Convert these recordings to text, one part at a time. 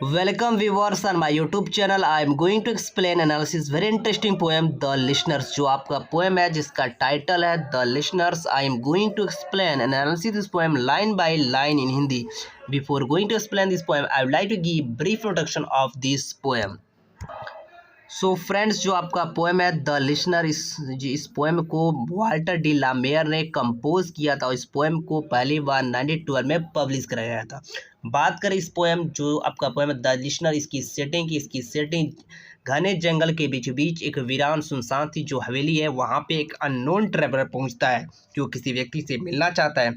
Welcome viewers on my YouTube channel. I am going to explain analysis very interesting poem The Listeners, जो आपका poem है जिसका title है The Listeners. I am going to explain analysis this poem line by line in Hindi. Before going to explain this poem, I would like to give brief introduction of this poem. So friends, जो आपका poem है the listener, इस poem को Walter D लामेयर ने compose किया था और इस पोएम को पहली बार 1912 में पब्लिश कराया गया था। बात करें इस पोएम, जो आपका पोएम है द लिसनर, इसकी सेटिंग घने जंगल के बीचों बीच एक वीरान सुनसान सी जो हवेली है, वहाँ पे एक अननोन ट्रैवलर पहुँचता है जो किसी व्यक्ति से मिलना चाहता है।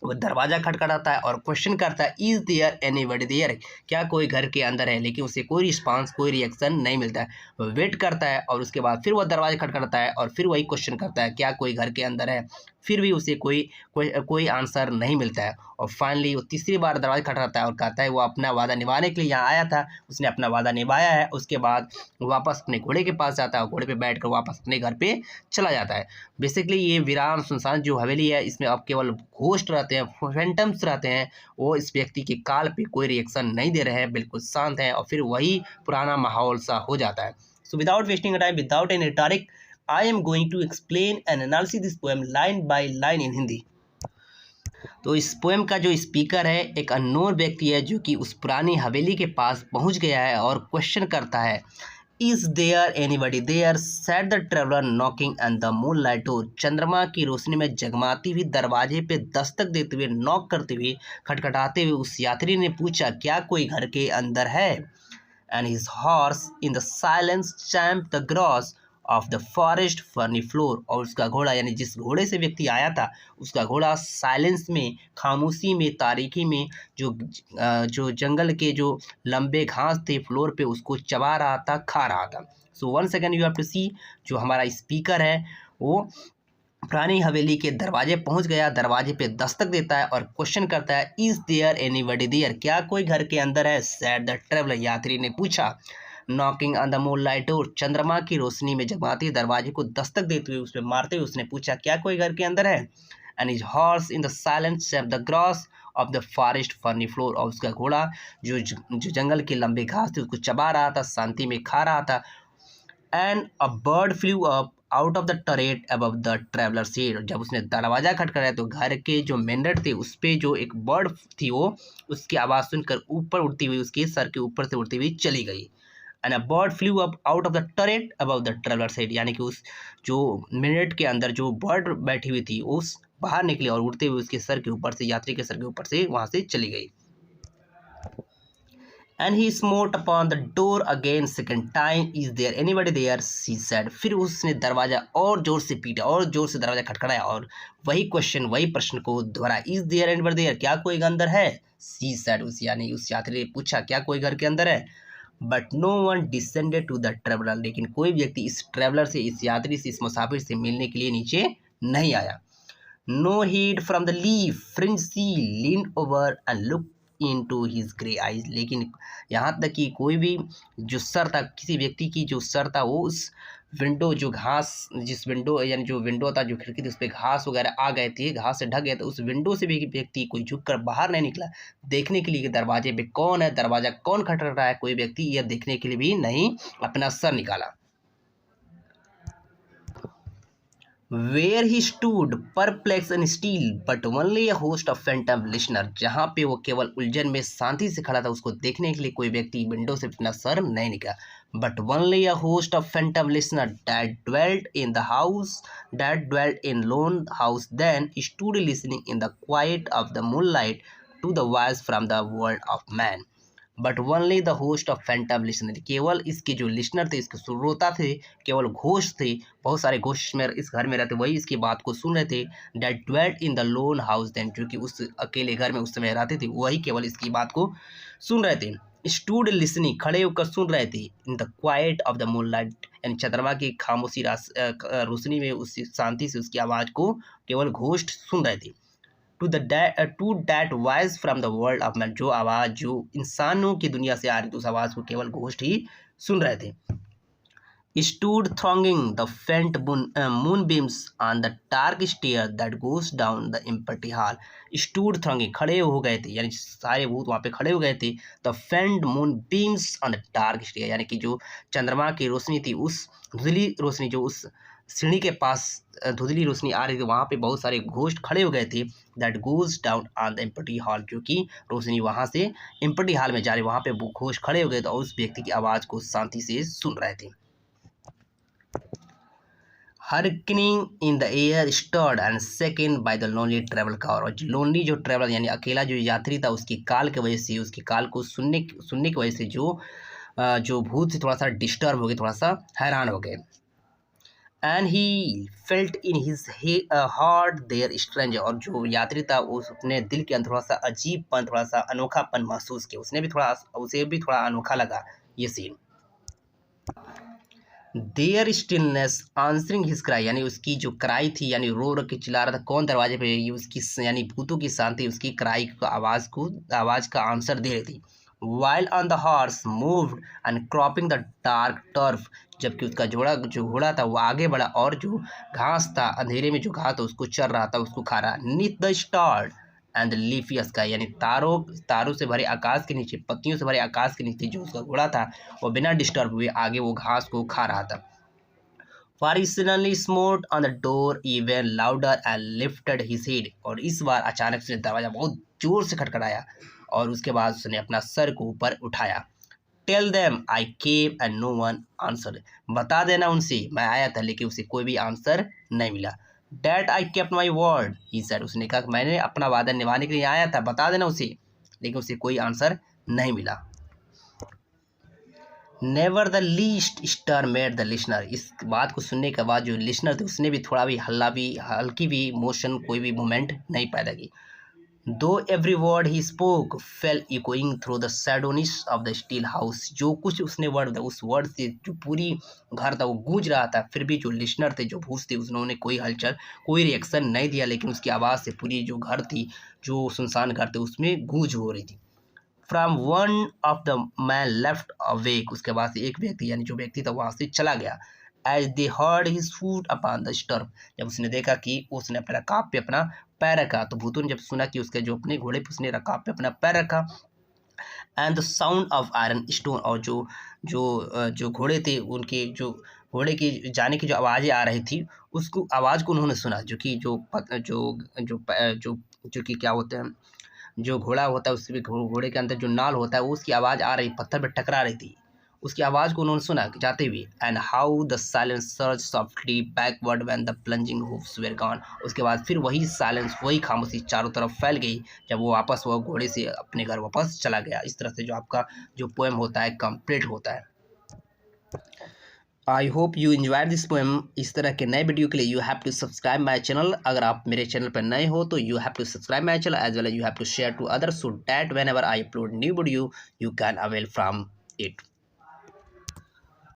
वो दरवाज़ा खटखटाता है और क्वेश्चन करता है इज़ देयर एनीबडी देयर, क्या कोई घर के अंदर है, लेकिन उसे कोई रिस्पांस, कोई रिएक्शन नहीं मिलता है। वो वेट करता है और उसके बाद फिर वह दरवाज़ा खटखटाता है और फिर वही क्वेश्चन करता है क्या कोई घर के अंदर है, फिर भी उसे कोई आंसर नहीं मिलता है। और फाइनली वो तीसरी बार दरवाज़ा खटखटाता है और कहता है वो अपना वादा निभाने के लिए यहाँ आया था, उसने अपना वादा निभाया है। उसके बाद वापस अपने घोड़े के पास जाता है और घोड़े पे बैठकर वापस अपने घर पे चला जाता है। बेसिकली ये वीरान सुनसान जो हवेली है, इसमें अब केवल घोस्ट रहते हैं, फैंटम्स रहते हैं। वो इस व्यक्ति के काल पे कोई रिएक्शन नहीं दे रहे हैं, बिल्कुल शांत हैं और फिर वही पुराना माहौल सा हो जाता है। So without wasting time, without any rhetoric, I am going to explain and analyze this poem line by line in Hindi. तो इस पोएम का जो स्पीकर है एक अननोन व्यक्ति है जो कि उस पुरानी हवेली के पास पहुंच गया है और क्वेश्चन करता है is there anybody there, said the traveller knocking and the moonlight door. चंद्रमा की रोशनी में जगमाती हुई दरवाजे पे दस्तक देते हुए, नॉक करते हुए, खटखटाते हुए उस यात्री ने पूछा क्या कोई घर के अंदर है। And his horse in the silence champ the grass of the forest ferny floor. और उसका घोड़ा, यानी जिस घोड़े से व्यक्ति आया था, उसका घोड़ा साइलेंस में, खामोशी में, तारीकी में जो जंगल के जो लंबे घास थे फ्लोर पे, उसको चबा रहा था, खा रहा था। So one second you have to see, जो हमारा स्पीकर है वो पुरानी हवेली के दरवाजे पहुंच गया, दरवाजे पे दस्तक देता है और क्वेश्चन करता है इज़ देयर एनीबडी देयर, क्या कोई घर के अंदर है। सैड द ट्रेवलर, यात्री ने पूछा। Knocking on the moonlight door, चंद्रमा की रोशनी में जगमाते दरवाजे को दस्तक देते हुए, उस पर मारते हुए उसने पूछा क्या कोई घर के अंदर है। And his horse in the silence champ the grass of the forest ferny floor. और उसका घोड़ा जो जंगल के लंबे घास थे उसको चबा रहा था, शांति में खा रहा था। And a bird flu up out of the turret above the traveller seat. जब उसने दरवाज़ा खटखटाया तो घर के जो मेंढर थे उस पर जो एक बर्ड थी वो उसकी आवाज़ सुनकर ऊपर उड़ती हुई, उसके सर के ऊपर से उड़ती हुई चली गई। And a bird flu up out of the turret above the traveller seat, यानी कि उस जो मिनट के अंदर जो बर्ड बैठी हुई थी उस बाहर निकली और उड़ते हुए उसके सर के ऊपर से, यात्री के सर के ऊपर से वहाँ से चली गई। And he smote upon the door again second time, is there anybody there, she said। फिर उसने दरवाज़ा और ज़ोर से पीटा और ज़ोर से दरवाज़ा खटखटाया और वही प्रश्न को दोहराया is there anybody there, क्या कोई अंदर है। she said, यानी उस यात्री ने पूछा क्या कोई घर के अंदर है। But no one descended to the traveller, लेकिन कोई व्यक्ति इस ट्रेवलर से, इस यात्री से, इस मुसाफिर से मिलने के लिए नीचे नहीं आया। No head from the leaf fringe sill leaned over and look into his grey eyes, लेकिन यहाँ तक कि कोई भी जो सर था, किसी व्यक्ति की जो सर था वो उस विंडो, जो घास, जिस विंडो यानी जो विंडो था, जो खिड़की थी, उस पर घास वगैरह आ गए थे, घास से ढक गया था, उस विंडो से भी व्यक्ति कोई झुक कर बाहर नहीं निकला देखने के लिए कि दरवाजे पे कौन है, दरवाज़ा कौन खटखटा रहा है। कोई व्यक्ति यह देखने के लिए भी नहीं अपना सर निकाला। Where he stood perplexed and still, but only a host of phantom listener, जहाँ पे वो केवल उलझन में शांति से खड़ा था, उसको देखने के लिए कोई व्यक्ति विंडो से अपना सर नहीं निकाला। But only a host of phantom listener that dwelt in the house, that dwelt in lone house, then stood listening in the quiet of the moonlight to the voice from the world of man। But only the host of Phantom listener, केवल इसके जो listener थे, इसके श्रोता थे, केवल घोष थे, बहुत सारे घोष में इस घर में रहते, वही इसकी बात को सुन रहे थे। That dwelt in the lone house then, जो कि उस अकेले घर में उस समय रहते थे, वही केवल इसकी बात को सुन रहे थे। स्टूड लिसनिंग, खड़े होकर सुन रहे थे। In the quite of the moon light, यानी चंद्रमा की खामोशी रोशनी में उस शांति से उसकी आवाज़ को केवल घोष सुन रहे थे। To that voice from the world of man, जो आवाज़ जो इंसानों की दुनिया से आ रही थी, उस आवाज़ को केवल घोस्ट ही सुन रहे थे। stood thronging the faint moonbeams on the dark stair that goes down the empty hall. Stood thronging, खड़े हो गए थे, यानी सारे भूत वहाँ पे खड़े हो गए थे. The faint moonbeams on the dark stair, यानी कि जो चंद्रमा की रोशनी थी, उस धुंधली रोशनी जो उस सीढ़ी के पास धुंधली रोशनी आ रही थी, वहाँ पे बहुत सारे घोस्ट खड़े हो गए थे. That goes down on the empty hall, जो कि रोशनी वहाँ से एम्प्टी हॉल में जा रही, वहाँ पे वो घोस्ट खड़े हो गए थे और उस व्यक्ति की आवाज़ को शांति से सुन रहे थे. Hearkening in the air stirred and shaken by the lonely traveller's call, और लोनली जो ट्रेवल यानी अकेला जो यात्री था, उसकी काल की वजह से, उसकी काल को सुनने की वजह से जो भूत से थोड़ा सा डिस्टर्ब हो गए, थोड़ा सा हैरान हो गए. And he felt in his heart their strange, और जो यात्री था उसने दिल के अंदर थोड़ा सा अजीबपन, थोड़ा सा अनोखापन महसूस किया. उसे भी थोड़ा अनोखा लगा ये scene. Their stillness answering his cry, यानी उसकी जो क्राई थी, यानी रो रो के चिल्ला रहा था, कौन दरवाजे पे, ये उसकी यानी भूतों की शांति उसकी क्राई को आवाज़ का आंसर दे रही थी. While on the horse moved and cropping the dark turf, जबकि उसका जो घोड़ा था वो आगे बढ़ा और जो घास था, अंधेरे में जो घास था उसको चर रहा था, उसको खा रहा. Neath the star and the leafy sky, यानी तारों से भरे आकाश के नीचे, पत्तियों से भरे आकाश के नीचे जो उसका घोड़ा था वो बिना डिस्टर्ब हुए आगे वो घास को खा रहा था. For he suddenly smote on the door even louder and lifted his head, और इस बार अचानक से दरवाजा बहुत जोर से खटखटाया और उसके बाद उसने अपना सर को ऊपर उठाया. Tell them I came and no one answered, बता देना उनसे मैं आया था लेकिन उसे कोई भी आंसर नहीं मिला. That I kept my word, he said, उसने कहा कि मैंने अपना वादा निभाने के लिए आया था, बता देना उसे, लेकिन उसे कोई आंसर नहीं मिला. Never the least stir made the listener, इस बात को सुनने के बाद जो लिसनर थे उसने भी थोड़ा भी हल्की भी मोशन, कोई भी मूवमेंट नहीं पैदा की. Though every word he spoke fell echoing through the shadowiness of the still house, जो कुछ उसने वर्ड था उस वर्ड से जो पूरी घर था वो गूंज रहा था, फिर भी जो लिसनर थे, जो भूत थे, उन्होंने कोई हलचल, कोई रिएक्शन नहीं दिया, लेकिन उसकी आवाज़ से पूरी जो घर थी, जो सुनसान घर थे, उसमें गूंज हो रही थी. From one of the man left awake, उसके बाद से एक व्यक्ति यानी जो व्यक्ति था वहाँ से चला गया. As they heard his foot upon the stirrup, जब उसने देखा कि उसने अपने रकाब पे अपना पैर रखा, तो भूतों ने जब सुना कि उसके जो अपने घोड़े पे उसने रकाब पे अपना पैर रखा. And the sound of iron stone, और जो घोड़े थे उनके जो घोड़े की जाने की जो आवाज़ें आ रही थी, उसको आवाज़ को उन्होंने सुना, जो कि जो कि क्या होते हैं, जो घोड़ा होता है उसके घोड़े के अंदर जो नाल होता है वो उसकी आवाज़ आ रही, पत्थर पर टकरा रही थी, उसकी आवाज़ को उन्होंने सुना जाते हुए. And how the silence surge softly backward when the plunging hoofs were gone, उसके बाद फिर वही साइलेंस, वही खामोशी चारों तरफ फैल गई जब वो वापस वो घोड़े से अपने घर वापस चला गया. इस तरह से जो आपका जो पोएम होता है कंप्लीट होता है. I hope you enjoyed this poem. इस तरह के नए वीडियो के लिए you have to subscribe my channel. अगर आप मेरे चैनल पर नए हो तो you have to subscribe my channel as well as you have to share to others so that whenever I upload new video you can avail from it.